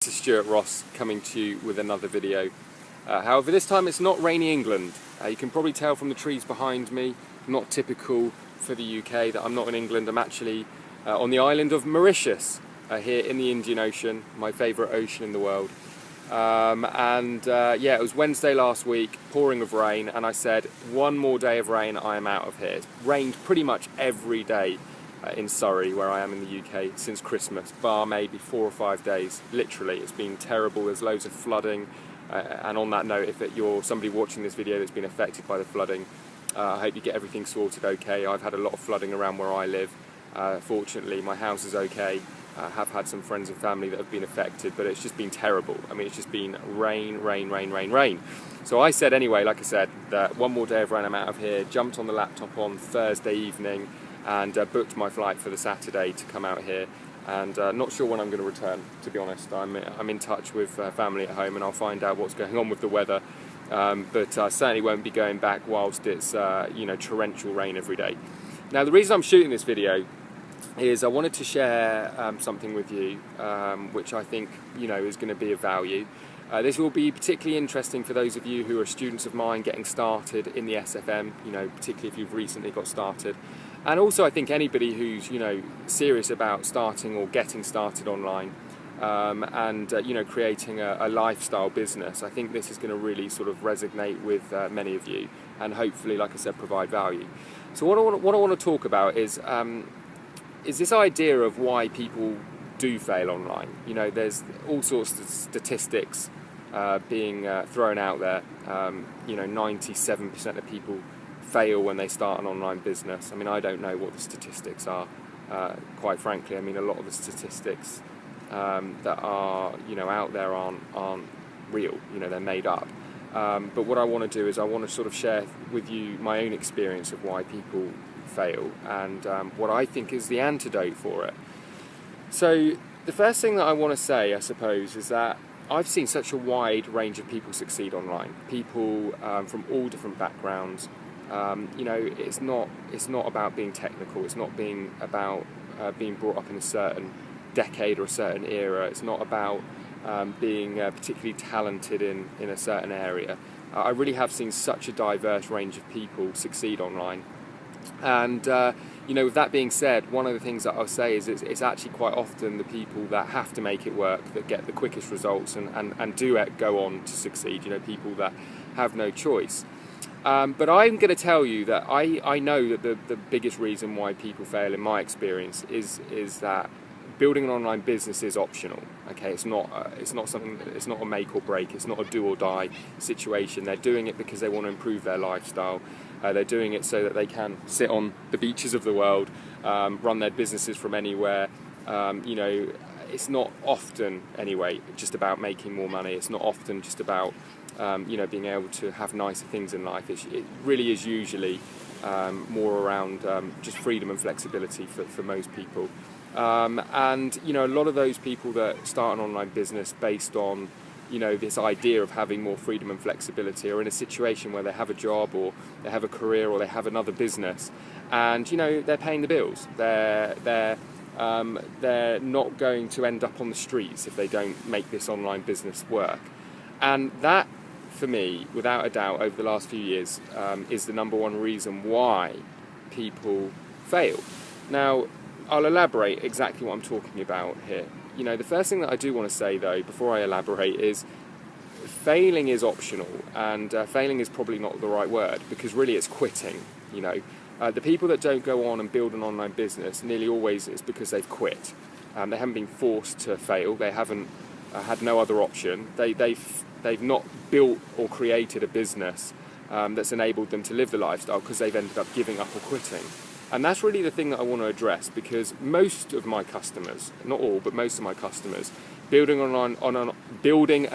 Mauritius Stuart Ross coming to you with another video. However, this time it's not rainy England. You can probably tell from the trees behind me, not typical for the UK that I'm not in England. I'm actually on the island of Mauritius, here in the Indian Ocean, my favourite ocean in the world. Yeah, it was Wednesday last week, pouring with rain, and I said, one more day of rain, I am out of here. It's rained pretty much every day in Surrey, where I am in the UK, since Christmas, bar maybe 4 or 5 days. Literally, it's been terrible. There's loads of flooding. And on that note, if you're somebody watching this video that's been affected by the flooding, I hope you get everything sorted okay. I've had a lot of flooding around where I live. Fortunately, my house is okay. I have had some friends and family that have been affected, but it's just been terrible. I mean, it's just been rain, rain, rain, rain, rain. So I said anyway, like I said, that one more day of rain, I'm out of here. Jumped on the laptop on Thursday evening and booked my flight for the Saturday to come out here. And not sure when I'm going to return, to be honest. I'm in touch with family at home, and I'll find out what's going on with the weather. But I certainly won't be going back whilst it's torrential rain every day. Now, the reason I'm shooting this video is I wanted to share something with you, which I think is going to be of value. This will be particularly interesting for those of you who are students of mine getting started in the SFM, particularly if you've recently got started. And also I think anybody who's serious about starting or getting started online and creating a lifestyle business. I think this is going to really sort of resonate with many of you, and hopefully, like I said, provide value. So what I want to talk about is this idea of why people do fail online. There's all sorts of statistics being thrown out there. 97% of people fail when they start an online business. I mean, I don't know what the statistics are, quite frankly. I mean, a lot of the statistics that are out there aren't real. They're made up. But what I want to do is I want to sort of share with you my own experience of why people fail and what I think is the antidote for it. So the first thing that I want to say, I suppose, is that I've seen such a wide range of people succeed online. People from all different backgrounds. It's not about being technical. It's not about being brought up in a certain decade or a certain era. It's not about being particularly talented in a certain area. I really have seen such a diverse range of people succeed online. And with that being said, one of the things that I'll say is it's actually quite often the people that have to make it work that get the quickest results and do go on to succeed. People that have no choice. But I'm going to tell you that I know that the biggest reason why people fail, in my experience, is that building an online business is optional. Okay, it's not something. It's not a make or break. It's not a do or die situation. They're doing it because they want to improve their lifestyle. They're doing it so that they can sit on the beaches of the world, run their businesses from anywhere. It's not often, anyway, just about making more money. It's not often just about being able to have nicer things in life. It really is usually more around just freedom and flexibility for most people. A lot of those people that start an online business based on this idea of having more freedom and flexibility are in a situation where they have a job or they have a career or they have another business, and they're paying the bills. They're not going to end up on the streets if they don't make this online business work. And that, for me, without a doubt, over the last few years, is the number one reason why people fail. Now, I'll elaborate exactly what I'm talking about here. The first thing that I do want to say, though, before I elaborate, is failing is optional, and failing is probably not the right word, because really it's quitting. The people that don't go on and build an online business, nearly always it's because they've quit. They haven't been forced to fail. They haven't had no other option. They've not built or created a business that's enabled them to live the lifestyle because they've ended up giving up or quitting. And that's really the thing that I want to address, because most of my customers, not all, but most of my customers, building an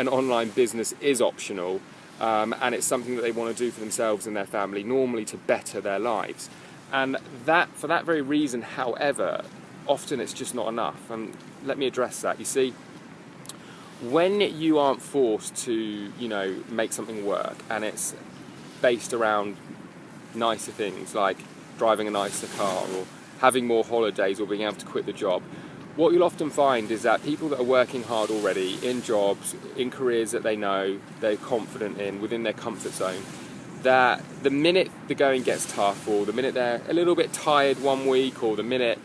online business is optional, and it's something that they want to do for themselves and their family, normally to better their lives. And for that very reason, however, often it's just not enough. And let me address that. You see, when you aren't forced to, make something work, and it's based around nicer things like driving a nicer car or having more holidays or being able to quit the job, what you'll often find is that people that are working hard already in jobs, in careers that they know, they're confident in, within their comfort zone, that the minute the going gets tough, or the minute they're a little bit tired one week, or the minute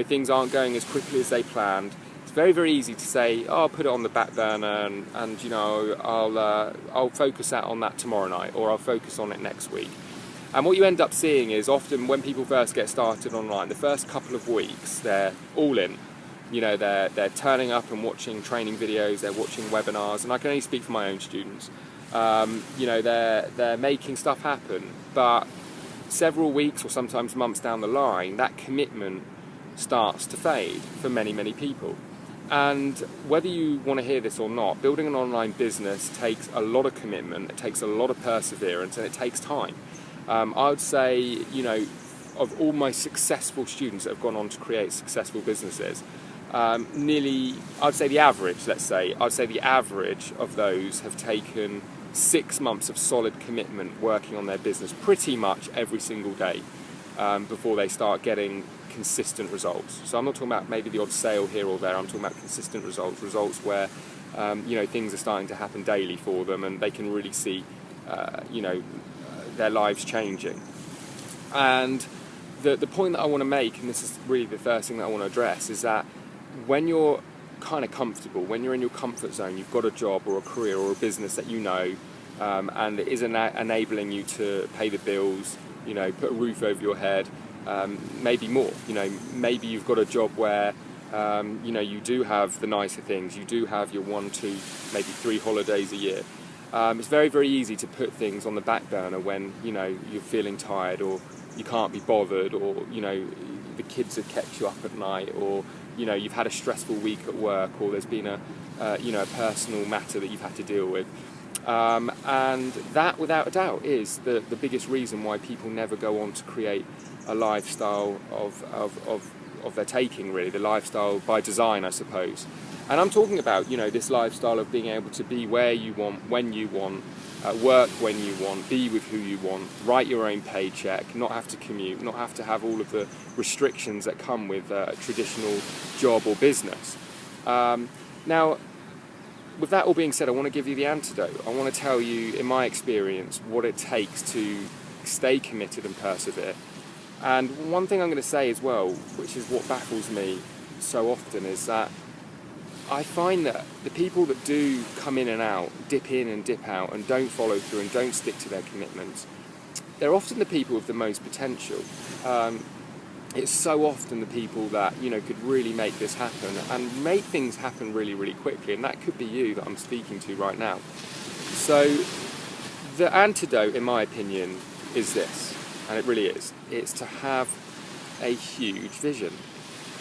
things aren't going as quickly as they planned, it's very, very easy to say, oh, I'll put it on the back burner, and I'll focus on that tomorrow night, or I'll focus on it next week. And what you end up seeing is often when people first get started online, the first couple of weeks, they're all in. They're turning up and watching training videos, they're watching webinars, and I can only speak for my own students. They're making stuff happen, but several weeks or sometimes months down the line, that commitment starts to fade for many, many people. And whether you want to hear this or not, building an online business takes a lot of commitment, it takes a lot of perseverance, and it takes time. I would say, of all my successful students that have gone on to create successful businesses, I'd say the average of those have taken 6 months of solid commitment working on their business pretty much every single day before they start getting consistent results. So I'm not talking about maybe the odd sale here or there, I'm talking about consistent results where things are starting to happen daily for them, and they can really see their lives changing. And the point that I want to make, and this is really the first thing that I want to address, is that when you're kind of comfortable, when you're in your comfort zone, you've got a job or a career or a business that and it is enabling you to pay the bills, put a roof over your head, maybe more. Maybe you've got a job where you do have the nicer things, you do have your 1, 2, maybe 3 holidays a year. It's very, very easy to put things on the back burner when you're feeling tired, or you can't be bothered, or the kids have kept you up at night, or you've had a stressful week at work, or there's been a personal matter that you've had to deal with. And that, without a doubt, is the biggest reason why people never go on to create a lifestyle of their taking, really, the lifestyle by design, I suppose. And I'm talking about, this lifestyle of being able to be where you want, when you want, work when you want, be with who you want, write your own paycheck, not have to commute, not have to have all of the restrictions that come with a traditional job or business. Now, with that all being said, I want to give you the antidote. I want to tell you, in my experience, what it takes to stay committed and persevere. And one thing I'm going to say as well, which is what baffles me so often, is that I find that the people that do come in and out, dip in and dip out, and don't follow through and don't stick to their commitments, they're often the people with the most potential. It's so often the people that could really make this happen and make things happen really, really quickly, and that could be you that I'm speaking to right now. So the antidote, in my opinion, is this, and it really is. It's to have a huge vision.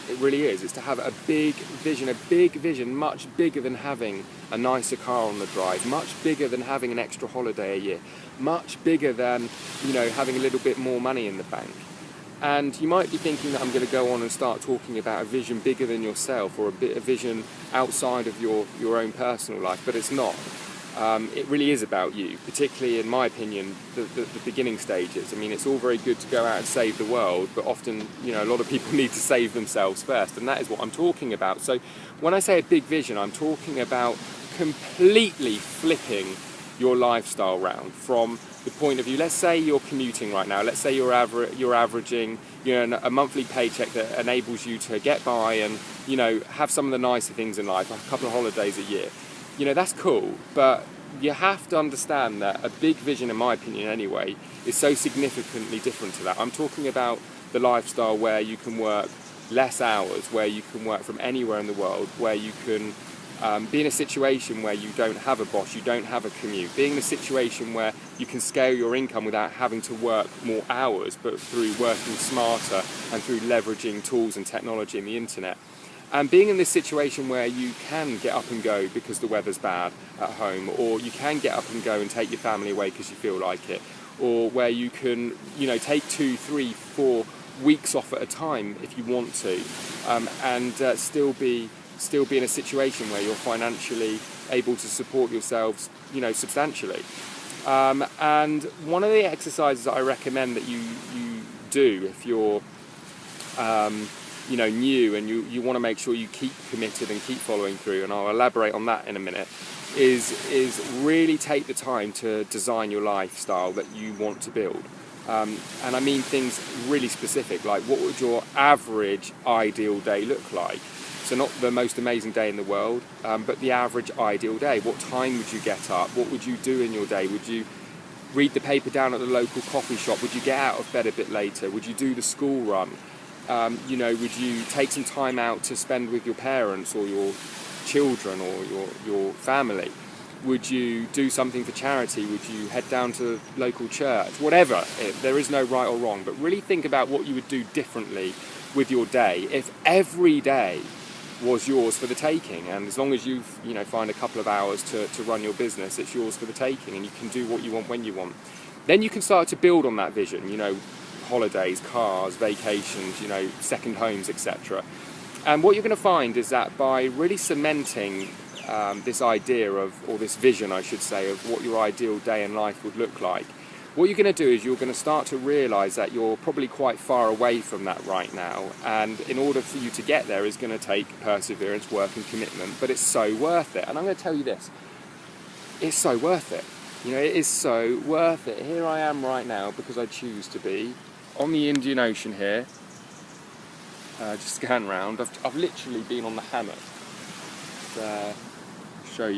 It really is. It's to have a big vision, much bigger than having a nicer car on the drive, much bigger than having an extra holiday a year, much bigger than having a little bit more money in the bank. And you might be thinking that I'm going to go on and start talking about a vision bigger than yourself, or a vision outside of your own personal life, but it's not. It really is about you, particularly, in my opinion, the beginning stages. I mean, it's all very good to go out and save the world, but often, a lot of people need to save themselves first, and that is what I'm talking about. So when I say a big vision, I'm talking about completely flipping your lifestyle round from the point of view. Let's say you're commuting right now. Let's say you're averaging a monthly paycheck that enables you to get by and have some of the nicer things in life, like a couple of holidays a year. That's cool, but you have to understand that a big vision, in my opinion anyway, is so significantly different to that. I'm talking about the lifestyle where you can work less hours, where you can work from anywhere in the world, where you can be in a situation where you don't have a boss, you don't have a commute, being in a situation where you can scale your income without having to work more hours, but through working smarter and through leveraging tools and technology and the internet. And being in this situation where you can get up and go because the weather's bad at home, or you can get up and go and take your family away because you feel like it, or where you can, take 2, 3, 4 weeks off at a time if you want to, and still be in a situation where you're financially able to support yourselves, substantially. And one of the exercises that I recommend that you do if you're new, and you want to make sure you keep committed and keep following through, and I'll elaborate on that in a minute, is really take the time to design your lifestyle that you want to build. And I mean things really specific, like what would your average ideal day look like? So not the most amazing day in the world, but the average ideal day. What time would you get up? What would you do in your day? Would you read the paper down at the local coffee shop? Would you get out of bed a bit later? Would you do the school run? Would you take some time out to spend with your parents or your children or your family? Would you do something for charity? Would you head down to the local church? Whatever. There is no right or wrong, but really think about what you would do differently with your day if every day was yours for the taking. And as long as you find a couple of hours to run your business, it's yours for the taking, and you can do what you want when you want. Then you can start to build on that vision, holidays, cars, vacations, second homes, etc. And what you're going to find is that by really cementing this idea of, or this vision I should say, of what your ideal day in life would look like, what you're going to do is you're going to start to realise that you're probably quite far away from that right now, and in order for you to get there is going to take perseverance, work and commitment, but it's so worth it. And I'm going to tell you this, it's so worth it. It is so worth it. Here I am right now, because I choose to be, on the Indian Ocean here, just scan round. I've literally been on the hammock.